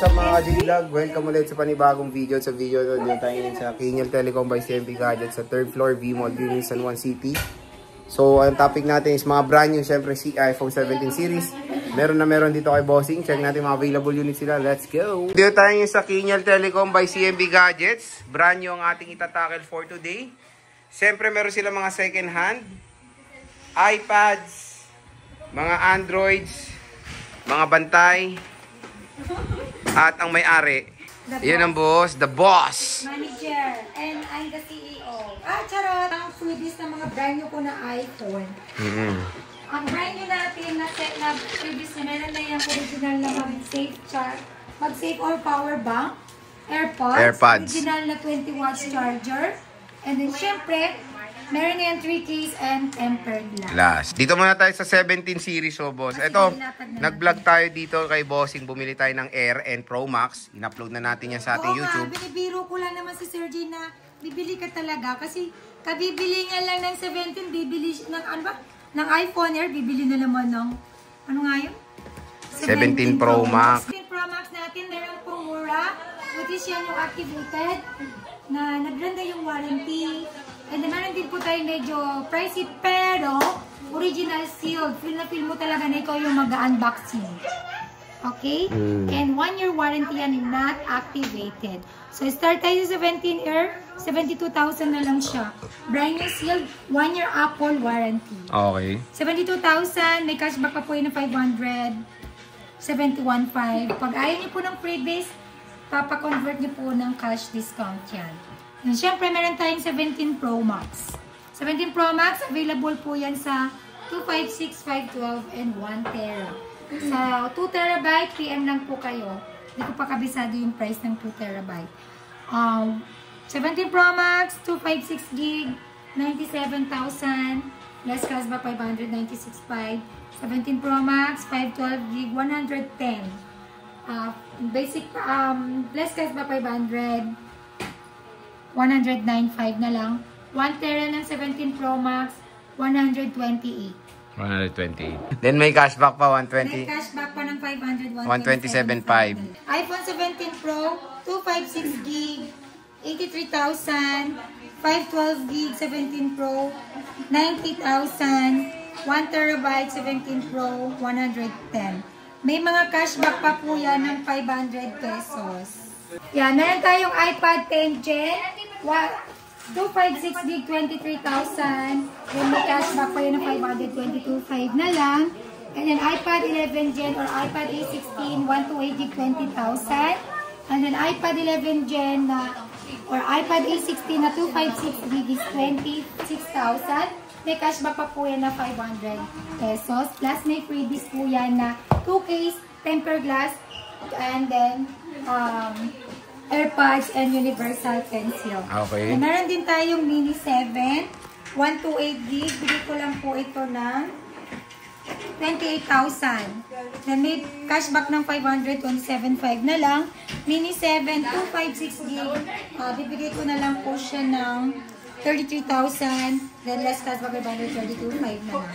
What's up mga ka-J-Vlog? Welcome ulit sa panibagong video. Sa video ito, dito tayo ngayon sa Kinyal Telecom by CMB Gadget sa 3rd floor V-Mall, San Juan City. So, ang topic natin is mga brand new, syempre si iPhone 17 series. Meron dito kay Bossing. Check natin mga available units sila. Let's go! Dito tayo ngayon sa Kinyal Telecom by CMB Gadgets. Brand new ang ating itatackle for today. Syempre, meron sila mga second hand, iPads, mga Androids, mga bantay, at ang may-ari, yan ang boss, the boss. Manager, and I'm the CEO. Charot! Ang freebies ng mga brand new po na iPhone. Ang brand new natin na set na freebies na meron na yung original na mag-save all power bank, AirPods, original na 20 watts charger, and then syempre, meron na yung 3 case and tempered glass. Dito muna tayo sa 17 series, oh boss. Ito, nag-vlog tayo dito kay Bossing. Bumili tayo ng Air and Pro Max. In-upload na natin yan sa ating YouTube. Binibiro ko lang naman si Sir J na bibili ka talaga. Kasi kabibili nga lang ng 17, bibili ng, ano ba? Ng iPhone Air, bibili na naman ng, ano nga yun? 17 Pro Max. 17 Pro Max natin, meron pong mura. Which is yan yung activated na nagranda yung warranty. And then, meron din po tayo medyo pricey, pero original sealed. Feel na feel mo talaga na ikaw yung mag-unboxing. Okay? And 1-year warranty yan, not activated. So, start tayo sa 17 Air. 72,000 na lang siya. Brand new sealed, 1-year Apple warranty. Okay. 72,000. May cashback pa po yun ng 500. 71,500. Pag ayaw niyo po ng freebies, papakonvert niyo po ng cash discount yan. And syempre, meron tayong 17 Pro Max. 17 Pro Max, available po yan sa 256, 512, and 1 Tera. Sa 2 terabyte, PM lang po kayo. Hindi ko pa kabisado yung price ng 2 terabyte. 17 Pro Max, 256 gig, 97,000. Less cashback, 596,500. 17 Pro Max, 512 gig, 110. Basic, less cashback, 500. 109.5 na lang. 1 Tera ng 17 Pro Max, 128. 128. Then may cashback pa, 120. May cashback pa ng 500, 127.5. iPhone 17 Pro, 256 gig, 83,000. 512 gig, 17 Pro, 90,000. 1 terabyte, 17 Pro, 110. May mga cashback pa po yan ng 500 pesos. Yan, meron tayong iPad 10 Gen, 256 gig, 23,000. Then may cashback pa yun ng 522.5 na lang. And then iPad 11 Gen or iPad A16, 128 gig, 20,000. And then iPad 11 Gen or iPad A16 na 256 gig is 26,000. May cashback pa po yan na 500 pesos. Plus may freebies po yan na 2 case, tempered glass, and then AirPods and universal pencil. Okay. And meron din tayong Mini 7, 128 gig. Bili ko lang po ito ng 28,000. Then may cashback ng 527.5 na lang. Mini 7, 256 gig. Bibigay ko na lang po siya ng 33,000. Then less cashback, 532.5 na lang.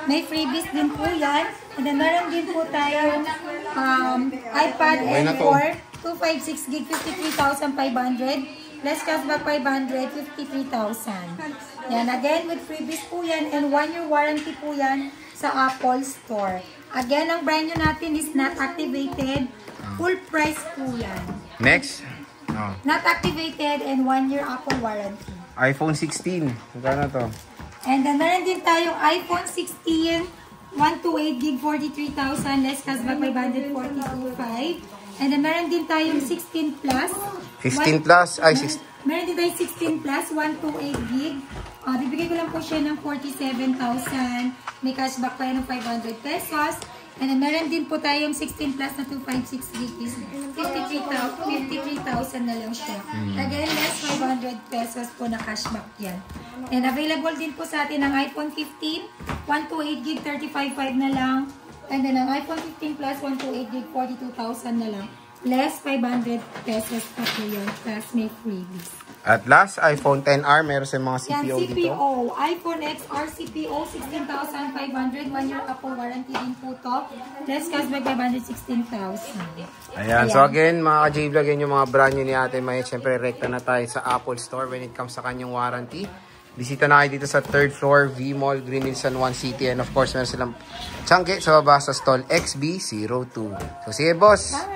May freebies din po yan. And then meron din po tayong iPad M4, 256 gig, 53,500. Less cashback, 500, 53,000. Yan, again, with freebies po yan. And 1-year warranty po yan sa Apple Store. Again, ang brand new natin is not activated. Full price po yan. Next. Not activated and 1-year Apple warranty. iPhone 16. Magkano to? And then, meron din tayong iPhone 16, 128 gig, 43,000. Less cashback, 542.5. And then, meron din tayong 16 plus. 15 plus? Ay, 16. Meron din tayong 16 plus, 128 gig. Bibigay ko lang po siya ng 47,000. May cashback pa yan ng 500 pesos. And then, meron din po tayong 16 plus na 256 gig is 53,000 na lang siya. Again, less 500 pesos po na cashback yan. And available din po sa atin ang iPhone 15, 128 gig, 35,500 na lang. And then, ang iPhone 15 plus, 128 gig, 42,000 na lang. less 500 pesos pa po yun. Plus may freebies. At last, iPhone XR. Meron sa mga Yan, CPO dito. CPO. iPhone XR CPO, 16,500. 1 year Apple warranty din po to. Less cashback 516,000. Ayan. So again, mga ka-J-Vlog, yun yung mga brand new ni Ate May. Siyempre, rekta na tayo sa Apple Store when it comes sa kanyang warranty. Bisita na kayo dito sa 3rd floor, V-Mall, Green Hills, San Juan City. And of course, meron silang changke sa baba sa stall XB02. So sige, boss!